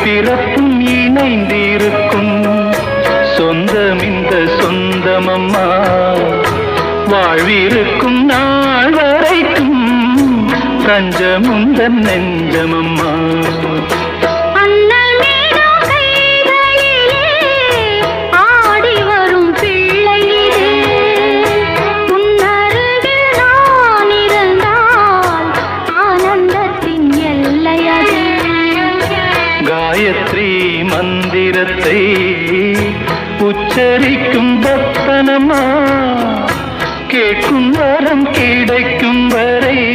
பிறப்பும் இணைந்திருக்கும் சொந்தம் இந்த சொந்தமம்மா வாழ்விருக்கும் நாள் வரைக்கும் தஞ்சமுந்தன் நெஞ்சமம்மா காயத்ரி மந்திரத்தை உச்சரிக்கும் பக்தனம்மா